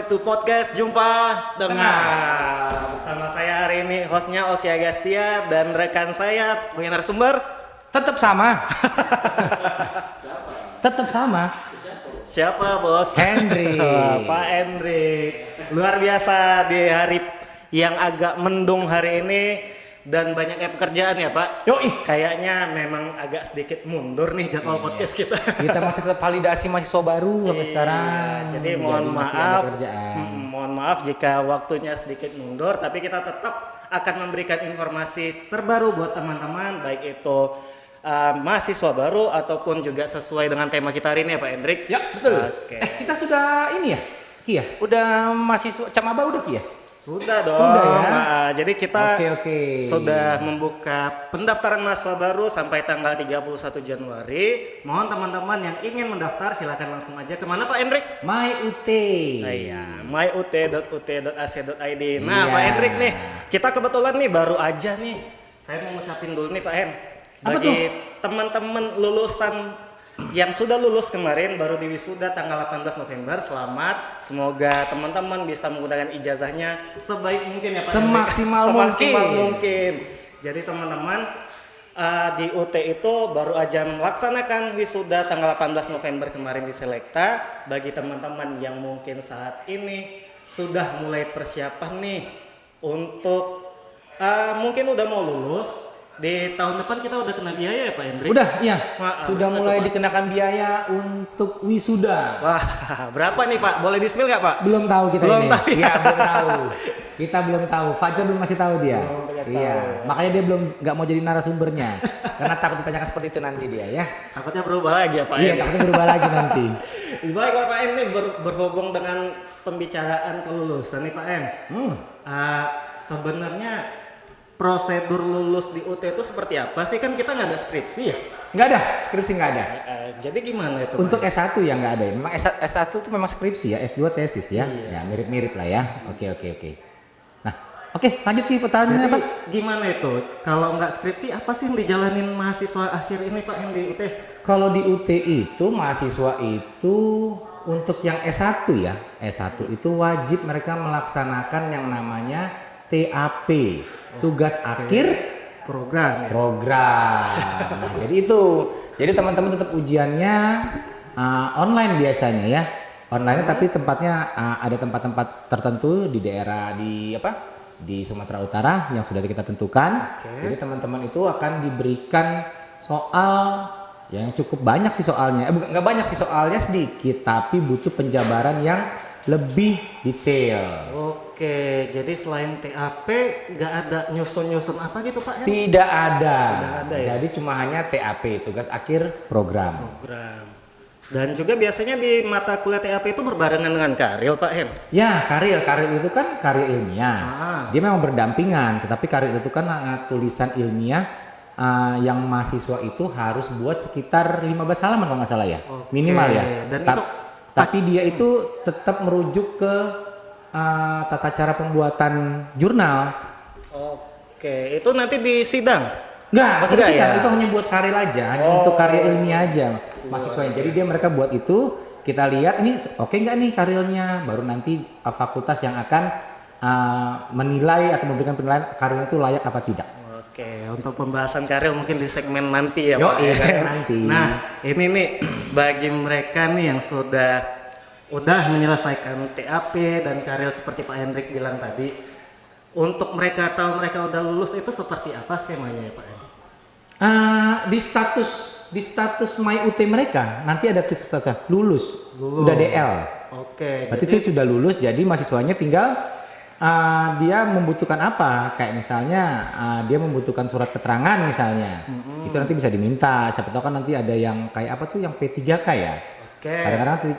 back to podcast Jumpa Dengar. Bersama saya hari ini hostnya Oki Agastia dan rekan saya sebagai narasumber Tetap sama. Tetap sama. siapa bos? Henry. Pak Henry. Luar biasa di hari yang agak mendung hari ini dan banyaknya pekerjaan ya Pak. Yoi. Kayaknya memang agak sedikit mundur nih jadwal podcast kita. Kita masih tetap validasi mahasiswa baru sampai sekarang. Jadi mohon masih ada maaf, kerjaan. mohon maaf jika waktunya sedikit mundur, tapi kita tetap akan memberikan informasi terbaru buat teman-teman, baik itu mahasiswa baru ataupun juga sesuai dengan tema kita hari ini ya Pak Hendrik. Ya betul. Oke. Kita sudah ini ya, Ki ya? Udah mahasiswa Camaba udah Ki ya? Sudah dong. Sudah ya? Jadi kita Oke. sudah membuka pendaftaran mahasiswa baru sampai tanggal 31 Januari. Mohon teman-teman yang ingin mendaftar silakan langsung aja kemana Pak Hendrik? MyUT. Iya, myut.ac.id. Nah, Iya. Pak Hendrik nih, kita kebetulan nih baru aja nih. Saya mau ngucapin dulu nih Pak Hen. Apa Bagi teman-teman lulusan yang sudah lulus kemarin baru di wisuda tanggal 18 November, selamat. Semoga teman-teman bisa menggunakan ijazahnya sebaik mungkin ya Pak Hendrik. Semaksimal mungkin. Jadi teman-teman di UT itu baru aja melaksanakan wisuda tanggal 18 November kemarin di Selekta. Bagi teman-teman yang mungkin saat ini sudah mulai persiapan nih untuk mungkin udah mau lulus di tahun depan, kita udah kena biaya ya Pak Hendrik? Udah, iya. Sudah berapa mulai tuh, Pak? dikenakan biaya untuk wisuda. Wah, berapa nih Pak? Boleh di-spill nggak Pak? Belum tahu kita Belum ini. tahu, ya? Iya, belum tahu. Kita belum tahu. Fajar belum ngasih tahu dia. Belum ngasih Iya, tahu. makanya dia belum nggak mau jadi narasumbernya. Karena takut ditanyakan seperti itu nanti dia ya. Takutnya berubah lagi ya Pak Iya, Hen? takutnya berubah lagi nanti. Baiklah Pak Hen, nih berhubung dengan pembicaraan kelulusan nih Pak Hen. Sebenarnya prosedur lulus di UT itu seperti apa sih? Kan kita nggak ada skripsi ya? Nggak ada, skripsi nggak ada. Jadi gimana itu? Untuk Pak? S1 ya nggak ada ya. Memang S1 itu memang skripsi ya, S2 tesis ya. Ya mirip-mirip lah ya. Oke. Nah, oke lanjut ke pertanyaannya Jadi Pak. gimana itu? Kalau nggak skripsi apa sih yang dijalanin mahasiswa akhir ini Pak Hen di UT? Kalau di UT itu mahasiswa itu untuk yang S1 ya, S1 itu wajib mereka melaksanakan yang namanya TAP, tugas akhir Program ya? program. Nah, jadi itu. Jadi teman-teman tetap ujiannya online biasanya ya. Online tapi tempatnya ada tempat-tempat tertentu di daerah di Sumatera Utara yang sudah kita tentukan. Jadi teman-teman itu akan diberikan soal yang cukup banyak sih soalnya. Nggak banyak sih soalnya, sedikit, tapi butuh penjabaran yang lebih detail. Oke, jadi selain TAP nggak ada nyusun-nyusun apa gitu Pak Hen? Tidak ada. Tidak ada ya? Jadi cuma hanya TAP, tugas akhir program. Program. Dan juga biasanya di mata kuliah TAP itu berbarengan dengan karya Pak Hen? Ya, karya itu kan karya ilmiah. Dia memang berdampingan, tetapi karya itu kan tulisan ilmiah yang mahasiswa itu harus buat sekitar 15 halaman kalau nggak salah ya. Oke. Minimal ya. Dan itu Tapi dia itu tetap merujuk ke tata cara pembuatan jurnal. Oke, itu nanti di sidang? Nggak usah Enggak disidang, ya? itu hanya buat karya aja, hanya untuk karya ilmiah aja mahasiswanya. Jadi dia mereka buat itu, kita lihat ini oke nggak nih karyanya, baru nanti fakultas yang akan menilai atau memberikan penilaian karyanya itu layak apa tidak. Oke, untuk pembahasan karya mungkin di segmen nanti ya Pak. Iya nanti. Nah, ini nih bagi mereka nih yang udah menyelesaikan TAP dan karya seperti Pak Hendrik bilang tadi, untuk mereka tahu mereka udah lulus itu seperti apa skemanya ya Pak Hendrik? Di status MyUT mereka nanti ada statusnya lulus, udah DL. Oke, Berarti itu sudah lulus, jadi mahasiswanya tinggal dia membutuhkan apa? Kayak misalnya dia membutuhkan surat keterangan misalnya, itu nanti bisa diminta. Siapa tahu kan nanti ada yang kayak apa tuh yang P3K ya. Oke. Kadang-kadang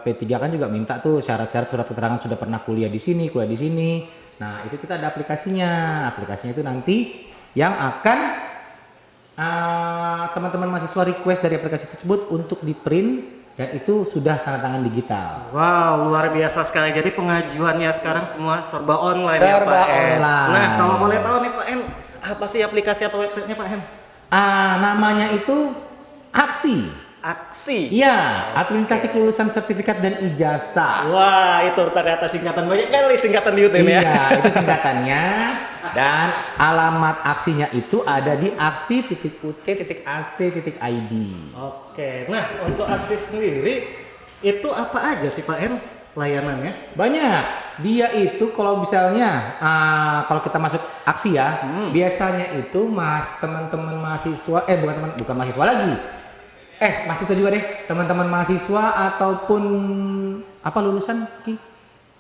P3 kan juga minta tuh syarat-syarat surat keterangan sudah pernah kuliah di sini. Nah itu kita ada aplikasinya. Aplikasinya itu nanti yang akan teman-teman mahasiswa request dari aplikasi tersebut untuk di print. Dan itu sudah tanda tangan digital. Wow, luar biasa sekali. Jadi pengajuannya sekarang semua serba online ya Serba Pak Hen. online. Nah, kalau boleh tahu nih Pak Hen, apa sih aplikasi atau websitenya Pak Hen? Namanya itu Aksi. aksi. Iya, administrasi kelulusan sertifikat dan ijazah. Wah, itu ternyata singkatan banyak kali singkatan di UTM ya. Iya, itu singkatannya. Dan alamat aksinya itu ada di aksi.ut.ac.id. Oke, nah untuk aksi sendiri itu apa aja sih Pak En layanannya? Banyak. Dia itu kalau misalnya kalau kita masuk aksi ya, biasanya itu teman-teman mahasiswa bukan mahasiswa lagi. Mahasiswa juga deh, teman-teman mahasiswa ataupun apa lulusan Ki?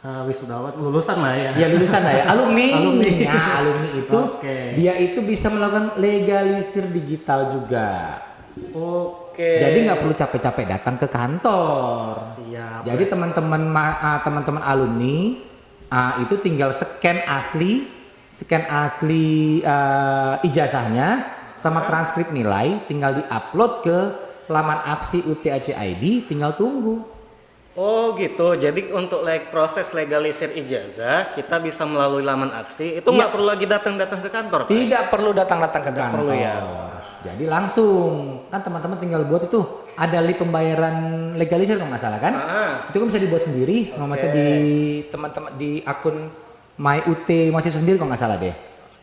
Wisudawan lulusan lah ya. Ya lulusan lah ya, alumni. Alumni. Nah, alumni itu Oke. dia itu bisa melakukan legalisir digital juga. Oke. Jadi nggak perlu capek-capek datang ke kantor. Siap. Jadi teman-teman alumni itu tinggal scan asli ijazahnya sama transkrip nilai, tinggal diupload ke laman aksi UT.AC.id, tinggal tunggu. Oh gitu. Jadi untuk proses legalisir ijazah kita bisa melalui laman aksi. Itu nggak perlu lagi datang ke kantor, Pak? Tidak perlu datang-datang ke kantor. perlu ya. Jadi langsung kan teman-teman tinggal buat itu ada link pembayaran legalisir kalau nggak salah kan? Itu kan bisa dibuat sendiri, maksudnya di teman-teman di akun MyUT mahasiswa sendiri kalau nggak salah deh.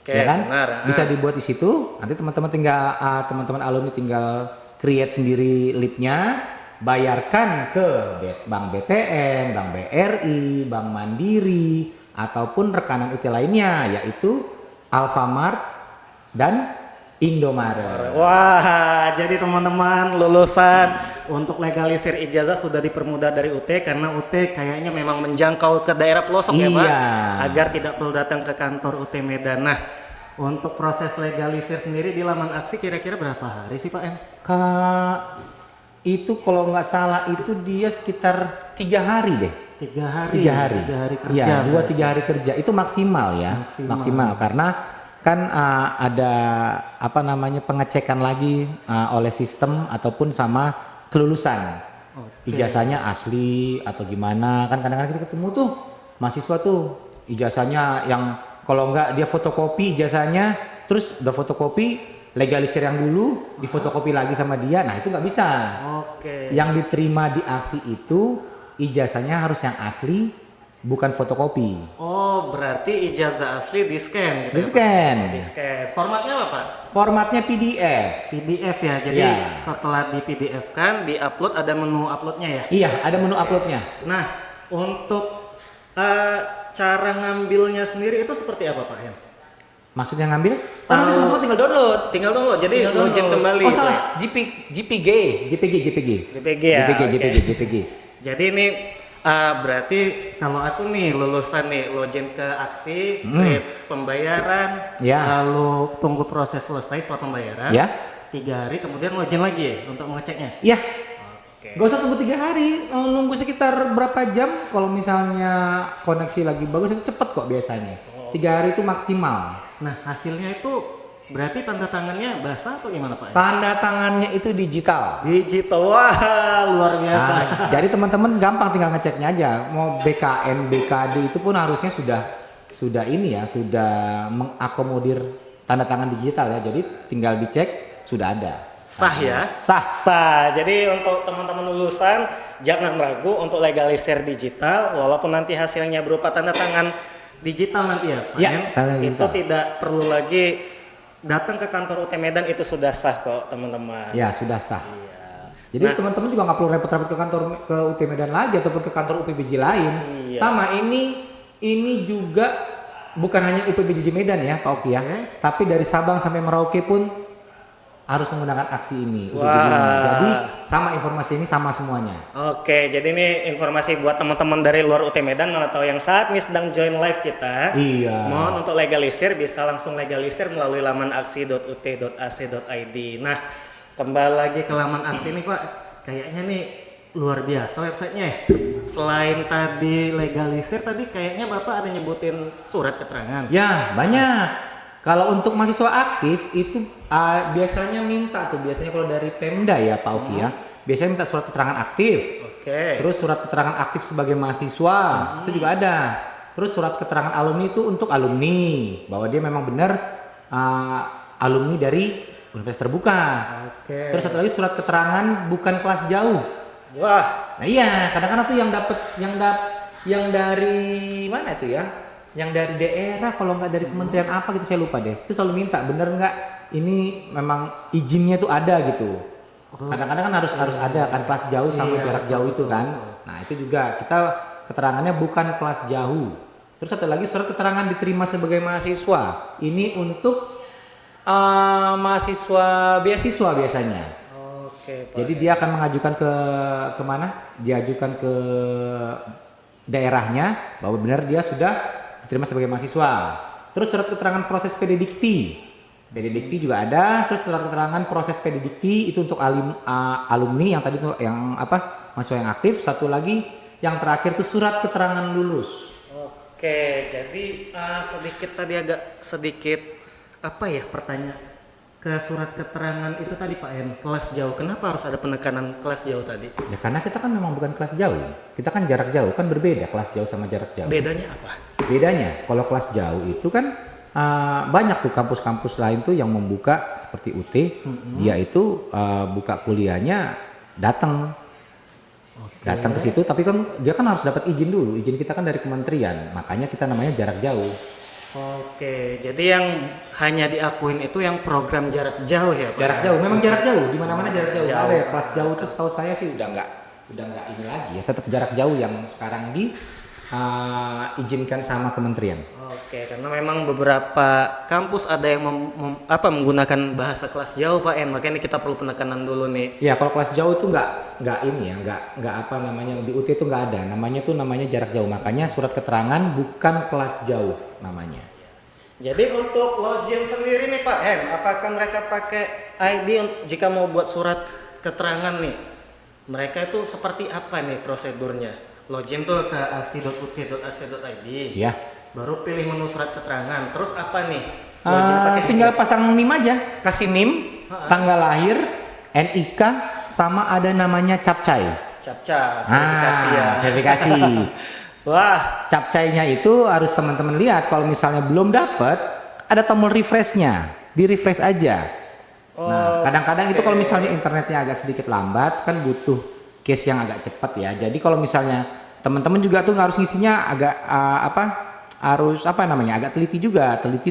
Ya kan? Benar. Bisa dibuat di situ. Nanti teman-teman tinggal teman-teman alumni tinggal create sendiri lipnya, bayarkan ke Bank BTN, Bank BRI, Bank Mandiri, ataupun rekanan UT lainnya, yaitu Alfamart dan Indomaret. Wah, jadi teman-teman lulusan untuk legalisir ijazah sudah dipermudah dari UT karena UT kayaknya memang menjangkau ke daerah pelosok ya Pak, agar tidak perlu datang ke kantor UT Medan. Nah, untuk proses legalisir sendiri di laman aksi kira-kira berapa hari sih Pak En? Itu kalau nggak salah itu dia sekitar 3 hari deh. 3 hari. 3 hari. 3 hari kerja. Iya, 2-3 hari kerja itu maksimal ya. Maksimal karena kan ada pengecekan lagi oleh sistem ataupun sama kelulusan. Ijazahnya asli atau gimana, kan kadang-kadang kita ketemu tuh mahasiswa tuh ijazahnya yang kalau enggak dia fotokopi ijazahnya, terus udah fotokopi legalisir yang dulu difotokopi lagi sama dia, nah itu nggak bisa. Yang diterima di aksi itu ijazahnya harus yang asli, bukan fotokopi. Oh, berarti ijazah asli di-scan gitu. Di-scan. Di-scan. Formatnya apa, Pak? Formatnya PDF. PDF ya. Jadi setelah di PDF kan, di-upload ada menu uploadnya ya? Iya, ada menu uploadnya. Nah, untuk cara ngambilnya sendiri itu seperti apa, Pak Hen? Maksudnya ngambil? Nanti teman-teman tinggal download. Tinggal download. Jadi login kembali. Oh salah, JPG ya. JPG. Jadi ini berarti kalau aku nih lulusan nih login ke aksi, create pembayaran, lalu tunggu proses selesai setelah pembayaran, 3 hari kemudian login lagi ya untuk mengeceknya. Iya. Gak usah tunggu 3 hari, nunggu sekitar berapa jam. Kalau misalnya koneksi lagi bagus itu cepet kok biasanya. 3 hari itu maksimal. Nah hasilnya itu berarti tanda tangannya basah atau gimana Pak? Tanda tangannya itu digital. Digital, wah luar biasa. Jadi teman-teman gampang tinggal ngeceknya aja. Mau BKN, BKD itu pun harusnya sudah mengakomodir tanda tangan digital ya. Jadi tinggal dicek sudah ada. Sah ya? Sah. Jadi untuk teman-teman lulusan jangan ragu untuk legalisir digital, walaupun nanti hasilnya berupa tanda tangan digital nanti ya Pak. Itu tidak perlu lagi datang ke kantor UT Medan, itu sudah sah kok teman-teman. Ya sudah sah. Iya. Jadi teman-teman juga nggak perlu repot-repot ke kantor ke UT Medan lagi ataupun ke kantor UPBJ lain. Sama ini juga bukan hanya UPBJ Medan ya Pak Oki ya, tapi dari Sabang sampai Merauke pun harus menggunakan aksi ini. Jadi sama informasi ini sama semuanya. Oke, jadi ini informasi buat teman-teman dari luar UT Medan atau yang saat ini sedang join live kita. Iya. Mohon untuk legalisir bisa langsung legalisir melalui laman aksi.ut.ac.id. Nah, kembali lagi ke laman aksi ini Pak. Kayaknya nih luar biasa websitenya ya. Selain tadi legalisir, tadi kayaknya Bapak ada nyebutin surat keterangan. Ya, banyak. Kalau untuk mahasiswa aktif itu biasanya kalau dari Pemda ya Pak Oki ya, biasanya minta surat keterangan aktif. Terus surat keterangan aktif sebagai mahasiswa itu juga ada. Terus surat keterangan alumni itu untuk alumni bahwa dia memang benar alumni dari universitas terbuka. Oke. Terus satu lagi surat keterangan bukan kelas jauh. Wah, Nah iya, kadang-kadang tuh yang dari mana itu ya? Yang dari daerah, kalau nggak dari kementerian apa gitu saya lupa deh. Itu selalu minta, bener nggak? Ini memang izinnya tuh ada gitu. Kadang-kadang kan harus ada kan kelas jauh sama Iya, jarak jauh itu kan. Nah itu juga kita keterangannya bukan kelas jauh. Terus satu lagi surat keterangan diterima sebagai mahasiswa. Ini untuk mahasiswa beasiswa biasanya. oke Pak. Jadi dia akan mengajukan ke mana? Diajukan ke daerahnya bahwa benar dia sudah diterima sebagai mahasiswa. Terus surat keterangan proses PD Dikti. PD Dikti juga ada. Terus surat keterangan proses PD Dikti itu untuk alumni yang tadi tuh yang apa? Mahasiswa yang aktif. Satu lagi yang terakhir tuh surat keterangan lulus. Oke, jadi sedikit tadi agak sedikit apa ya pertanyaan ke surat keterangan itu tadi Pak En, kelas jauh. Kenapa harus ada penekanan kelas jauh tadi? Ya karena kita kan memang bukan kelas jauh. Kita kan jarak jauh kan berbeda kelas jauh sama jarak jauh. Bedanya apa? Bedanya kalau kelas jauh itu kan banyak tuh kampus-kampus lain tuh yang membuka seperti UT, dia itu buka kuliahnya datang ke situ, tapi kan dia kan harus dapat izin dulu. Izin kita kan dari kementerian, makanya kita namanya jarak jauh. Oke, jadi yang hanya diakuin itu yang program jarak jauh ya Pak? Jarak jauh, memang jarak jauh, di mana-mana jarak jauh. Nggak ada ya kelas jauh itu setahu saya sih udah nggak ini lagi ya, tetap jarak jauh yang sekarang diizinkan sama kementerian. Oke, karena memang beberapa kampus ada yang menggunakan bahasa kelas jauh Pak En, makanya kita perlu penekanan dulu nih. Ya kalau kelas jauh itu nggak ini ya, nggak apa namanya di UT itu nggak ada, namanya jarak jauh, makanya surat keterangan bukan kelas jauh namanya. Jadi untuk login sendiri nih Pak En, apakah mereka pakai ID jika mau buat surat keterangan nih? Mereka itu seperti apa nih prosedurnya? Login tuh ke aksi.ut.ac.id. Ya. Baru pilih menu surat keterangan. Terus apa nih? Tinggal pasang NIM aja, kasih NIM, tanggal lahir, NIK, sama ada namanya capcay. capca, verifikasi ya. Verifikasi. Wah, Capcaynya itu harus teman-teman lihat. Kalau misalnya belum dapat, ada tombol refreshnya, di refresh aja. Nah, kadang-kadang itu kalau misalnya internetnya agak sedikit lambat, kan butuh case yang agak cepat ya. Jadi kalau misalnya teman-teman juga tuh harus ngisinya agak agak teliti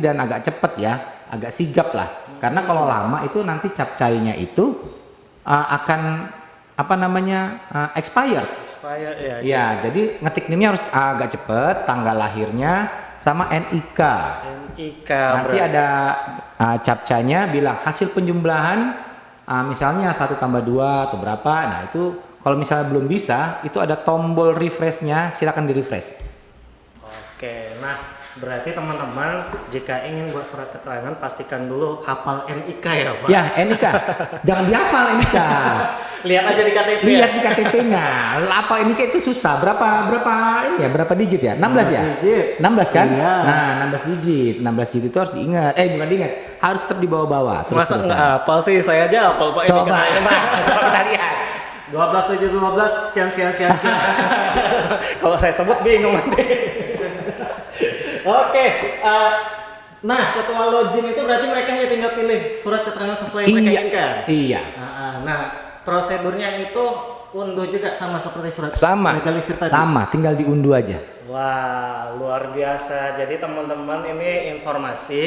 dan agak cepat ya, agak sigap lah. Karena kalau lama itu nanti capcaynya itu akan expired. expired ya. Ya, jadi ngetik NIM-nya harus agak cepet, tanggal lahirnya sama NIK. NIK. Nanti ada capcanya bilang hasil penjumlahan misalnya 1 tambah 2 atau berapa. Nah, itu kalau misalnya belum bisa, itu ada tombol refresh-nya, silakan di-refresh. Oke, nah berarti teman-teman jika ingin buat surat keterangan pastikan dulu hafal NIK ya Pak. Ya, NIK. Jangan dihafal NIK. Lihat aja di KTP. Lihat di KTP-nya. Hafal NIK itu susah. Berapa digit ya? 16 ya? Digit. 16 kan? Iya. Nah, 16 digit. 16 digit itu harus diingat. Bukan diingat. Harus tetap dibawa-bawa. Masa nggak hafal sih? Saya aja hafal Pak. Coba kita lihat. 12 7 12 sekian. Kalau saya sebut bingung nanti. Oke, nah setelah login itu berarti mereka hanya tinggal pilih surat keterangan sesuai yang mereka inginkan. Iya. Nah, prosedurnya itu unduh juga sama seperti surat Sama. legalisir tadi. Sama, tinggal diunduh aja. Wah, luar biasa. Jadi teman-teman ini informasi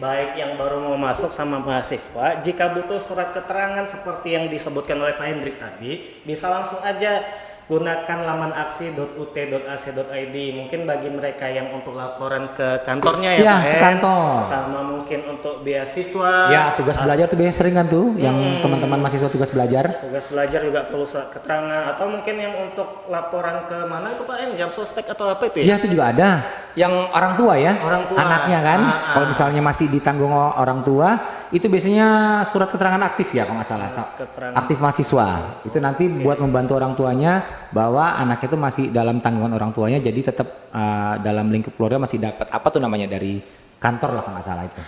baik yang baru mau masuk sama mahasiswa, jika butuh surat keterangan seperti yang disebutkan oleh Pak Hendrik tadi, bisa langsung aja gunakan laman aksi.ut.ac.id. Mungkin bagi mereka yang untuk laporan ke kantornya ya, Pak ke kantor. Sama mungkin untuk beasiswa. Ya, tugas belajar tuh biasanya sering kan tuh, yang teman-teman mahasiswa tugas belajar. Tugas belajar juga perlu surat keterangan, atau mungkin yang untuk laporan ke mana itu Pak En, jam sostek atau apa itu ya? Iya, itu juga ada. Yang orang tua ya, Orang tua. anaknya kan. Kalau misalnya masih ditanggung orang tua, itu biasanya surat keterangan aktif ya kalau nggak salah. Keterangan. Aktif mahasiswa. Itu nanti buat membantu orang tuanya bahwa anaknya itu masih dalam tanggungan orang tuanya, jadi tetap dalam lingkup keluarga masih dapat apa tuh namanya dari kantor lah kalau nggak salah itu.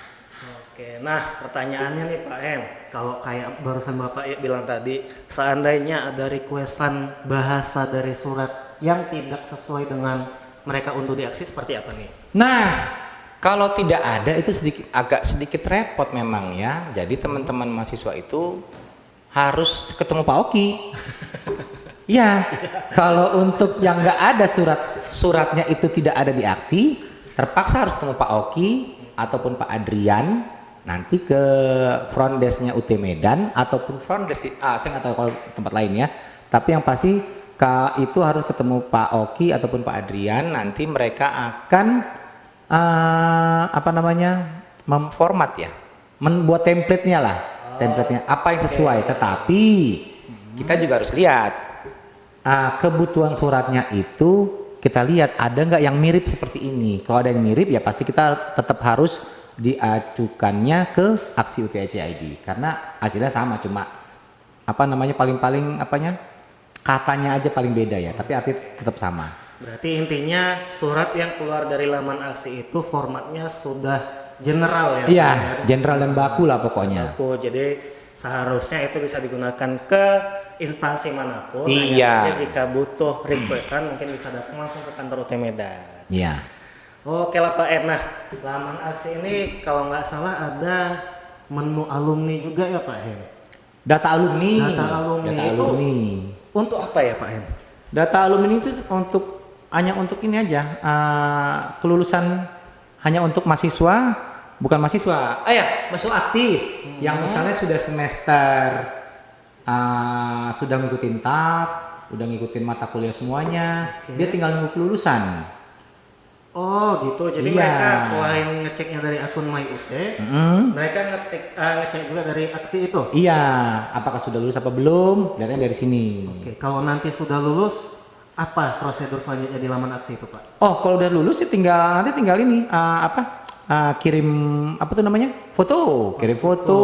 Oke, nah pertanyaannya nih Pak En, kalau kayak barusan Bapak bilang tadi, seandainya ada requestan bahasa dari surat yang tidak sesuai dengan mereka unduh di aksi, seperti apa nih? Nah, Kalau tidak ada itu agak sedikit repot memang ya. Jadi teman-teman mahasiswa itu harus ketemu Pak Oki. Ya, kalau untuk yang nggak ada suratnya itu tidak ada di aksi, terpaksa harus ketemu Pak Oki ataupun Pak Adrian nanti ke front desk-nya UT Medan ataupun front desk saya nggak tahu kalau tempat lain ya. Tapi yang pasti itu harus ketemu Pak Oki ataupun Pak Adrian, nanti mereka akan memformat ya, membuat template-nya lah, template-nya apa yang sesuai. Tetapi kita juga harus lihat kebutuhan suratnya itu, kita lihat ada nggak yang mirip seperti ini. Kalau ada yang mirip ya pasti kita tetap harus diajukannya ke aksi UTHCID karena hasilnya sama, cuma paling-paling katanya aja paling beda ya, tapi artinya tetap sama. Berarti intinya surat yang keluar dari laman aksi itu formatnya sudah general ya? Iya, general dan baku lah pokoknya. Baku, jadi seharusnya itu bisa digunakan ke instansi manapun. Iya. Hanya saja jika butuh requestan mungkin bisa datang langsung ke kantor UT Medan. Iya. Oke lah Pak Ed. Nah, laman aksi ini kalau nggak salah ada menu alumni juga ya Pak Hen? Data alumni. Data alumni. Untuk apa ya Pak Hen? Data alumni itu hanya untuk ini aja, kelulusan hanya untuk mahasiswa, bukan mahasiswa, mahasiswa aktif yang misalnya sudah semester, sudah ngikutin TAP, udah ngikutin mata kuliah semuanya, dia tinggal nunggu kelulusan. Oh gitu, jadi mereka selain ngeceknya dari akun MyUT, mereka ngecek juga dari aksi itu? Iya, apakah sudah lulus apa belum, lihatnya dari sini. Oke, kalau nanti sudah lulus, apa prosedur selanjutnya di laman aksi itu Pak? Oh, kalau udah lulus sih tinggal ini kirim foto, kirim foto,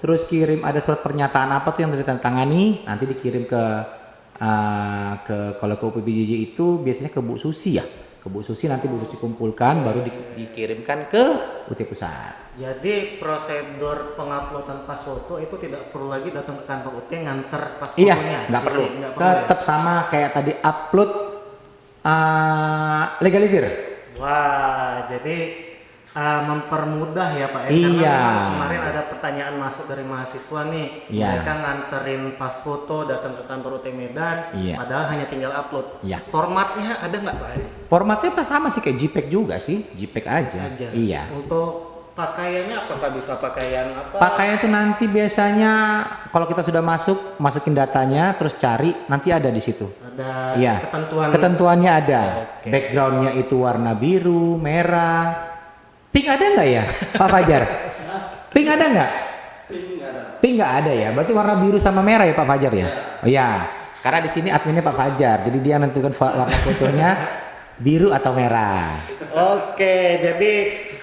terus kirim ada surat pernyataan apa tuh yang ditandatangani, nanti dikirim ke kalau ke UPBJJ itu biasanya ke Bu Susi ya. Ke Bu Susi, nanti Bu Susi kumpulkan baru dikirimkan ke UT Pusat. Jadi prosedur penguploadan pas foto itu tidak perlu lagi datang ke kantor UT nganter pas Iya, fotonya? nggak perlu. Tetap sama kayak tadi upload legalisir. Wah, jadi mempermudah ya Pak. Iya. Karena kemarin ada pertanyaan masuk dari mahasiswa nih, mereka nganterin pas foto datang ke kantor UT Medan, padahal hanya tinggal upload. Formatnya ada nggak Pak? Formatnya sama sih kayak JPEG juga sih, JPEG aja. Iya. Untuk pakaiannya apakah bisa pakaian apa? Pakaian itu nanti biasanya kalau kita sudah masukin datanya terus cari, nanti ada di situ. Ada ketentuan. Ketentuannya ada. Backgroundnya itu warna biru, merah. Pink ada nggak ya, Pak Fajar? Pink ada nggak? Pink nggak ada ya. Berarti warna biru sama merah ya Pak Fajar ya? Oh iya. Karena di sini adminnya Pak Fajar, jadi dia menentukan warna fotonya biru atau merah. Oke, jadi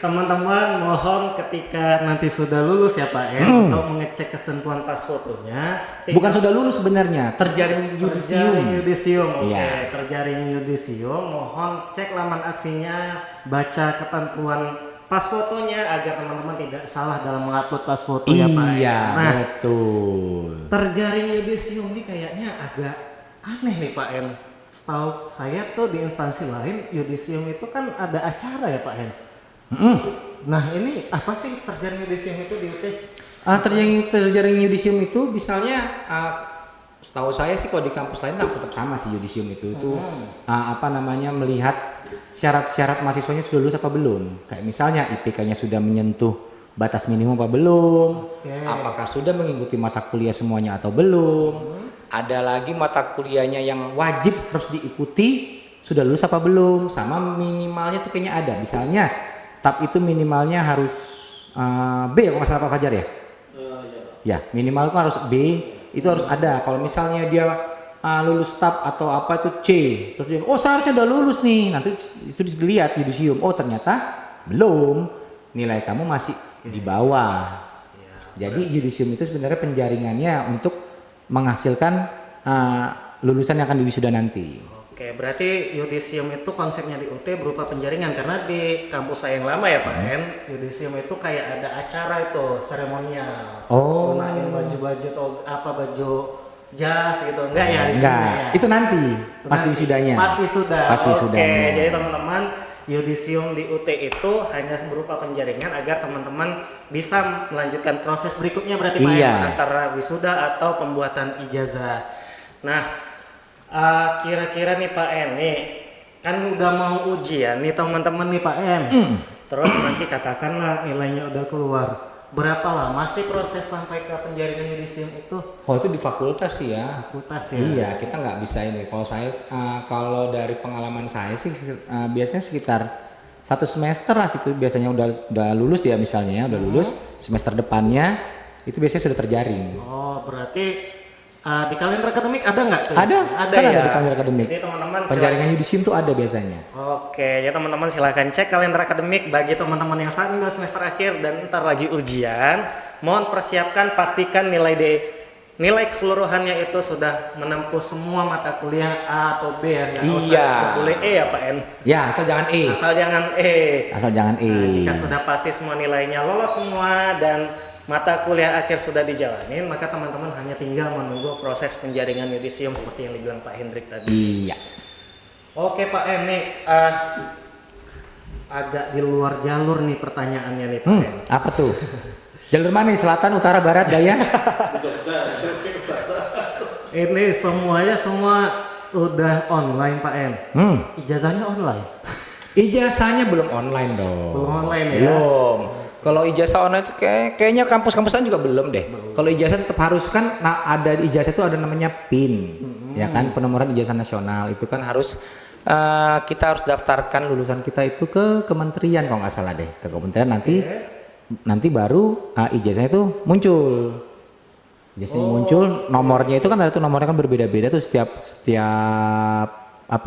teman-teman mohon ketika nanti sudah lulus ya Pak untuk mengecek ketentuan pas fotonya. Bukan sudah lulus sebenarnya, terjaring yudisium. Oke, terjaring yudisium. Mohon cek laman aksinya, baca ketentuan pas fotonya agar teman-teman tidak salah dalam mengupload pas foto ya Pak. Iya, nah, betul. Terjaring yudisium ini kayaknya agak aneh nih Pak En. Setahu saya tuh di instansi lain yudisium itu kan ada acara ya Pak En. Nah ini apa sih terjaring yudisium itu di UT? Terjaring yudisium itu misalnya setahu saya sih kalau di kampus lain kan tetap sama sih yudisium itu melihat syarat-syarat mahasiswanya sudah lulus apa belum. Kayak misalnya IPK-nya sudah menyentuh batas minimum apa belum, apakah sudah mengikuti mata kuliah semuanya atau belum. Ada lagi mata kuliahnya yang wajib harus diikuti, sudah lulus apa belum, sama minimalnya tuh kayaknya ada. Misalnya TAP itu minimalnya harus B kalau nggak salah Pak Fajar ya? Ya minimal kan harus B, itu harus ada. Kalau misalnya dia lulus TAP atau apa itu C, terus dia seharusnya udah lulus nih, nanti itu dilihat yudisium, ternyata belum, nilai kamu masih di bawah. Jadi yudisium itu sebenarnya penjaringannya untuk menghasilkan lulusan yang akan diwisuda nanti. Oke, berarti yudisium itu konsepnya di UT berupa penjaringan, karena di kampus saya yang lama ya Pak En, yudisium itu kayak ada acara itu seremonial. Gunain baju-baju atau baju jas gitu, enggak ya di sini ya? Itu nanti pas wisudanya. Pas wisuda. Oke, jadi teman-teman yudisium di UT itu hanya berupa penjaringan agar teman-teman bisa melanjutkan proses berikutnya berarti Pak Iya. M, antara wisuda atau pembuatan ijazah. Nah, kira-kira nih Pak M nih kan udah mau ujian nih teman-teman nih Pak M. Terus nanti katakanlah nilainya udah keluar. Berapa lama sih proses sampai ke penjaringan yudisium itu? Oh itu di fakultas sih ya. Fakultas ya. Iya, kita nggak bisa ini. Kalau saya, kalau dari pengalaman saya sih biasanya sekitar 1 semester lah situ biasanya udah lulus ya misalnya ya, udah lulus semester depannya itu biasanya sudah terjaring. Oh, berarti di kalender akademik ada nggak tuh? Ada Ada kan ya. ada di kalender akademik. Jadi teman-teman Penjaringan yudisium tuh ada biasanya. Oke, ya teman-teman silahkan cek kalender akademik bagi teman-teman yang saat ini semester akhir dan ntar lagi ujian. Mohon persiapkan, pastikan nilai keseluruhannya itu sudah menempuh semua mata kuliah A atau B ya. Nggak boleh E ya Pak N. Ya, asal jangan E. Asal jangan E. Asal jangan E. Nah, jika sudah pasti semua nilainya lolos semua dan mata kuliah akhir sudah dijalanin, maka teman-teman hanya tinggal menunggu proses penjaringan yudisium seperti yang dibilang Pak Hendrik tadi. Iya. Oke Pak M nih, agak di luar jalur nih pertanyaannya nih Pak M. Apa tuh? Jalur mana nih? Selatan, utara, barat, daya? Ini semuanya udah online Pak M. Ijazahnya online. Ijazahnya belum online dong. Belum online ya? Belum. Kalau ijazah online itu kayaknya kampus-kampusan juga belum deh. Kalau ijazah tetap harus kan ada ijazah itu ada namanya PIN. Ya kan, penomoran ijazah nasional. Itu kan harus kita harus daftarkan lulusan kita itu ke kementerian kalau nggak salah deh. Ke kementerian nanti baru ijazahnya itu muncul. Ijazahnya muncul, nomornya itu kan ada tuh nomornya kan berbeda-beda tuh setiap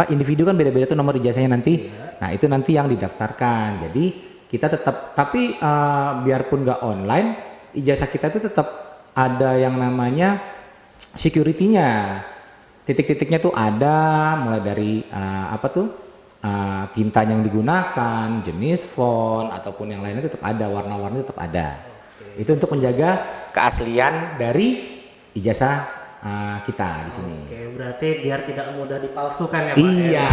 individu kan beda-beda tuh nomor ijazahnya nanti. Nah, itu nanti yang didaftarkan. Jadi kita tetap biarpun nggak online, ijazah kita itu tetap ada yang namanya security-nya. Titik-titiknya tuh ada mulai dari tinta yang digunakan, jenis font ataupun yang lainnya tetap ada, warna-warni tetap ada. Itu untuk menjaga keaslian dari ijazah kita di sini. Oke, berarti biar tidak mudah dipalsukan ya Pak M. Iya,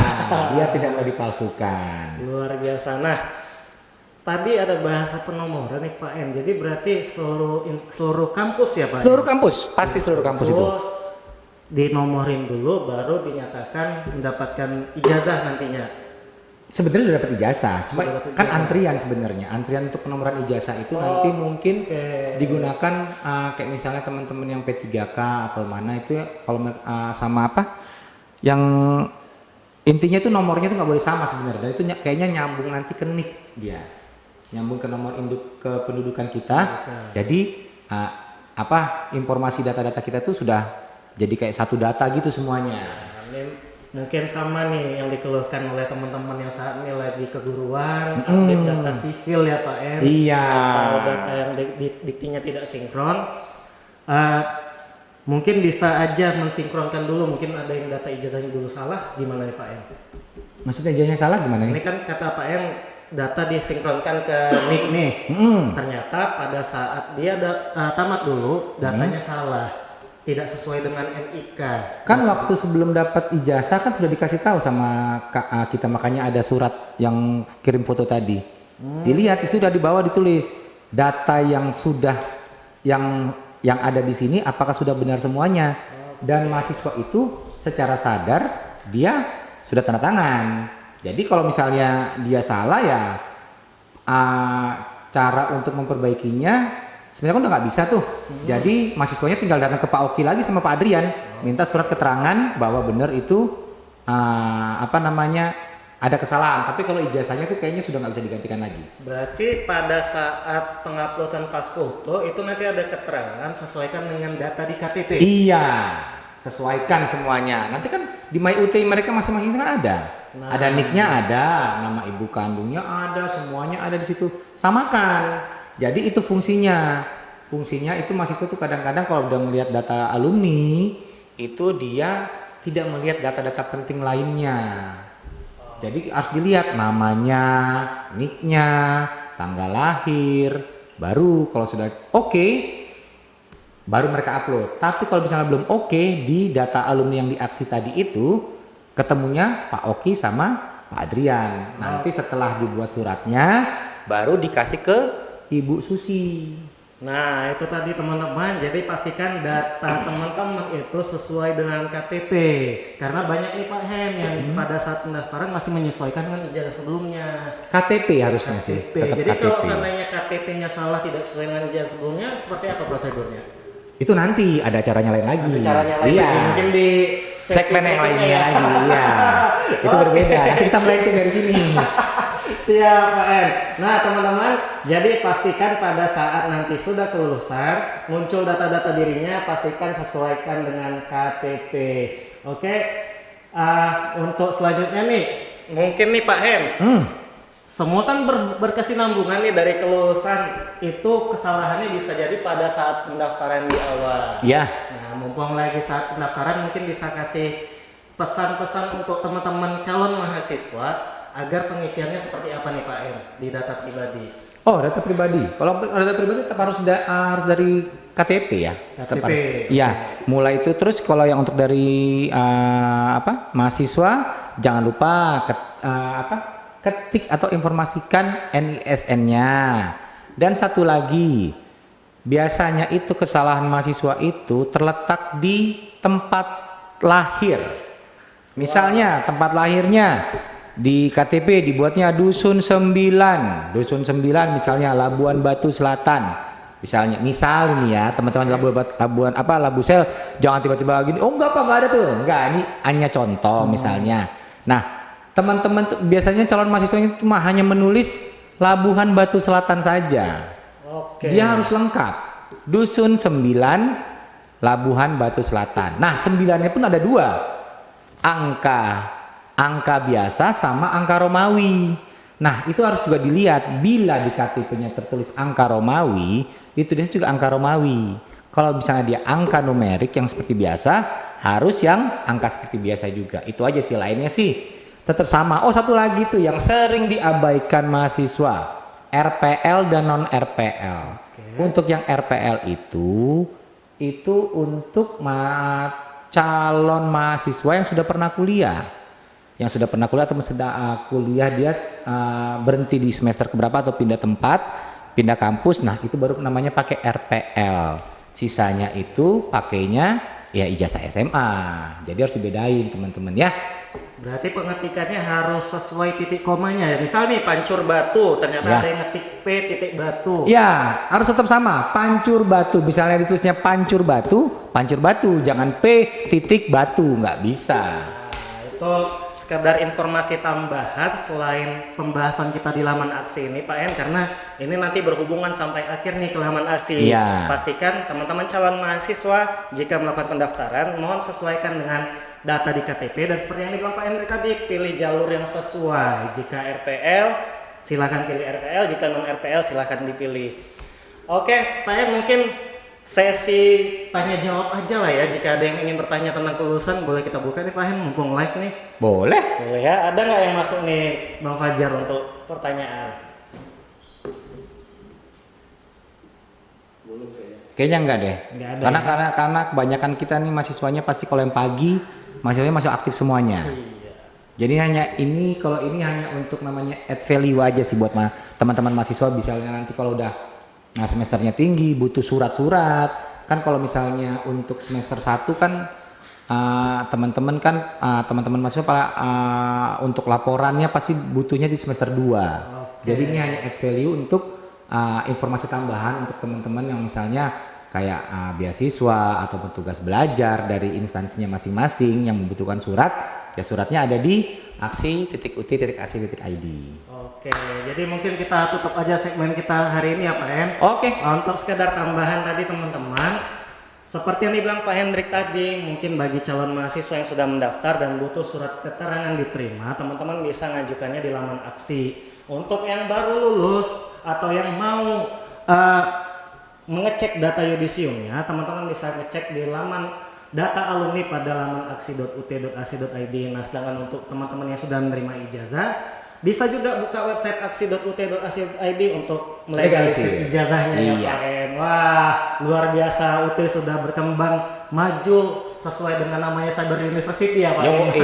biar tidak mudah dipalsukan. Luar biasa. Nah, tadi ada bahasa penomoran nih Pak M. Jadi berarti seluruh kampus ya Pak? Seluruh kampus, pasti seluruh kampus itu. Terus dinomorin dulu baru dinyatakan mendapatkan ijazah nantinya. Sebenarnya sudah dapat ijazah, cuma Sudah dapat kan ijazah. antrian untuk penomoran ijazah itu nanti mungkin digunakan kayak misalnya teman-teman yang P3K atau mana itu ya, kalau sama yang intinya itu nomornya itu nggak boleh sama sebenarnya, dan itu kayaknya nyambung nanti ke NIK dia, nyambung ke nomor induk kependudukan kita. Jadi informasi data-data kita tuh sudah jadi kayak satu data gitu semuanya. Ini mungkin sama nih yang dikeluhkan oleh teman-teman yang saat ini lagi keguruan, update data sivil ya Pak M. Iya. Atau data yang diktinya tidak sinkron. Mungkin bisa aja mensinkronkan dulu, mungkin ada yang data ijazahnya dulu salah, gimana nih Pak M? Maksudnya ijazahnya salah gimana Ini nih? kan kata Pak M data disinkronkan ke NIK nih. Ternyata pada saat dia tamat dulu datanya salah, tidak sesuai dengan NIK. Kan waktu sebelum dapat ijazah kan sudah dikasih tahu sama kita, makanya ada surat yang kirim foto tadi. Dilihat itu sudah di bawah ditulis data yang ada di sini apakah sudah benar semuanya. Dan mahasiswa itu secara sadar dia sudah tanda tangan. Jadi kalau misalnya dia salah ya cara untuk memperbaikinya sebenarnya kan udah nggak bisa tuh. Jadi mahasiswanya tinggal datang ke Pak Oki lagi sama Pak Adrian, minta surat keterangan bahwa benar itu ada kesalahan. Tapi kalau ijazahnya tuh kayaknya sudah nggak bisa digantikan lagi. Berarti pada saat penguploadan pas foto itu nanti ada keterangan sesuaikan dengan data di KTP. Iya, sesuaikan semuanya. Nanti kan di MyUT mereka masing-masing kan ada. Ada nicknya ada, nama ibu kandungnya ada, semuanya ada di situ. Samakan. Jadi itu fungsinya. Fungsinya itu mahasiswa tuh kadang-kadang kalau udah melihat data alumni itu dia tidak melihat data-data penting lainnya. Jadi harus dilihat namanya, nicknya, tanggal lahir, baru kalau sudah oke, baru mereka upload. Tapi kalau misalnya belum oke di data alumni yang di aksi tadi itu, ketemunya Pak Oki sama Pak Adrian. Nanti setelah dibuat suratnya baru dikasih ke Ibu Susi. Nah, itu tadi teman-teman. Jadi pastikan data teman-teman itu sesuai dengan KTP. Karena banyak nih Pak Hen yang pada saat pendaftaran masih menyesuaikan dengan ijazah sebelumnya. KTP harusnya sih, KTP. tetap Jadi KTP. kalau seandainya KTP-nya salah tidak sesuai dengan ijazah sebelumnya, seperti apa prosedurnya? Itu nanti ada caranya lain lagi. Caranya lagi Iya. mungkin di Segmen yang berikutnya lainnya ya. lagi. Iya. Itu berbeda. Nanti kita melenceng dari sini. Siap Pak En. Nah teman-teman, jadi pastikan pada saat nanti sudah kelulusan muncul data-data dirinya, pastikan sesuaikan dengan KTP. Oke. Untuk selanjutnya nih, mungkin nih Pak En, semua kan berkesinambungan nih dari kelulusan itu kesalahannya bisa jadi pada saat pendaftaran di awal. Iya. Nah mumpung lagi saat pendaftaran mungkin bisa kasih pesan-pesan untuk teman-teman calon mahasiswa agar pengisiannya seperti apa nih Pak En di data pribadi. Oh, data pribadi. Kalau data pribadi tetap harus dari KTP ya. Tetap KTP. harus. Iya, mulai itu terus kalau yang untuk dari mahasiswa jangan lupa ketik atau informasikan NISN-nya. Dan satu lagi, biasanya itu kesalahan mahasiswa itu terletak di tempat lahir. Misalnya tempat lahirnya di KTP dibuatnya Dusun 9 misalnya Labuan Batu Selatan. Misal ini ya teman-teman Labu Sel, jangan tiba-tiba gini, oh enggak Pak, enggak ada tuh. Enggak, ini hanya contoh misalnya. Nah, teman-teman biasanya calon mahasiswanya cuma hanya menulis Labuan Batu Selatan saja. Oke. Dia harus lengkap. Dusun 9 Labuan Batu Selatan. Nah, 9-nya pun ada 2. Angka biasa sama angka Romawi. Nah, itu harus juga dilihat. Bila di KTP-nya tertulis angka Romawi, ditulis juga angka Romawi. Kalau misalnya dia angka numerik yang seperti biasa, harus yang angka seperti biasa juga. Itu aja sih, lainnya sih tetap sama. Oh, satu lagi tuh yang sering diabaikan mahasiswa, RPL dan non RPL. Untuk yang RPL itu untuk calon mahasiswa yang sudah pernah kuliah. Yang sudah pernah kuliah atau sedang kuliah, dia berhenti di semester keberapa atau pindah tempat, pindah kampus. Nah, itu baru namanya pakai RPL. Sisanya itu pakainya ya ijazah SMA. Jadi harus dibedain teman-teman ya. Berarti pengetikannya harus sesuai titik komanya ya. Misal nih Pancur Batu, ternyata Ya. ada yang ngetik P titik Batu. Ya, harus tetap sama. Pancur Batu, misalnya ditulisnya Pancur Batu, jangan P titik Batu, nggak bisa. Itu sekedar informasi tambahan selain pembahasan kita di laman aksi ini Pak En, karena ini nanti berhubungan sampai akhir nih ke laman aksi. Iya. Pastikan teman-teman calon mahasiswa jika melakukan pendaftaran mohon sesuaikan dengan data di KTP, dan seperti yang dibilang Pak Hendrik tadi, pilih jalur yang sesuai. Jika RPL silakan pilih RPL, jika non RPL silakan dipilih. Oke Pak En, mungkin sesi tanya jawab aja lah ya. Jika ada yang ingin bertanya tentang kelulusan, boleh kita buka nih Pak Hen, mumpung live nih. Boleh. Boleh ya. Ada nggak yang masuk nih Bang Fajar untuk pertanyaan? Kayaknya enggak deh. Nggak ada Karena kebanyakan kita nih mahasiswanya pasti kalau yang pagi mahasiswanya masih aktif semuanya. Iya. Jadi kalau ini hanya untuk namanya add value aja sih buat teman-teman mahasiswa. Misalnya nanti kalau udah semesternya tinggi butuh surat-surat. Kan kalau misalnya untuk semester 1 kan teman-teman mahasiswa untuk laporannya pasti butuhnya di semester 2. Jadi ini hanya add value untuk informasi tambahan untuk teman-teman yang misalnya kayak beasiswa ataupun tugas belajar dari instansinya masing-masing yang membutuhkan surat, ya suratnya ada di aksi.ut.ac.id. Oke, jadi mungkin kita tutup aja segmen kita hari ini ya Pak Hen. Oke. Untuk sekedar tambahan tadi teman-teman, seperti yang dibilang Pak Hendrik tadi, mungkin bagi calon mahasiswa yang sudah mendaftar dan butuh surat keterangan diterima, teman-teman bisa ngajukannya di laman aksi. Untuk yang baru lulus atau yang mau mengecek data yudisiumnya, teman-teman bisa ngecek di laman data alumni pada laman aksi.ut.ac.id. Nah, sedangkan untuk teman-teman yang sudah menerima ijazah, bisa juga buka website aksi.ut.ac.id untuk Legalisir. melegalisir ijazahnya ya Iya. Pak En. Wah, luar biasa, UT sudah berkembang maju sesuai dengan namanya Cyber University ya Pak En. Yoi.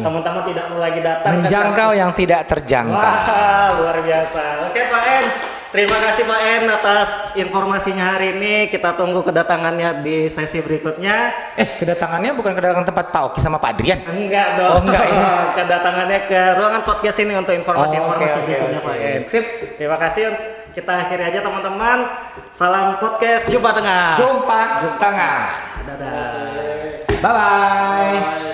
Teman-teman tidak perlu lagi datang ke Menjangkau kampus. yang tidak terjangkau. Wah, luar biasa. Oke Pak En, terima kasih Pak En atas informasinya hari ini. Kita tunggu kedatangannya di sesi berikutnya. Kedatangannya bukan kedatangan tempat Pak Oki sama Pak Adrian. Enggak dong. Oh, enggak ya. Kedatangannya ke ruangan podcast ini untuk informasi-informasi Oke, berikutnya oke. Pak En. Sip. Terima kasih. Kita akhiri aja teman-teman. Salam podcast Jumpa Tengah. Jumpa tengah. Dadah. Bye bye.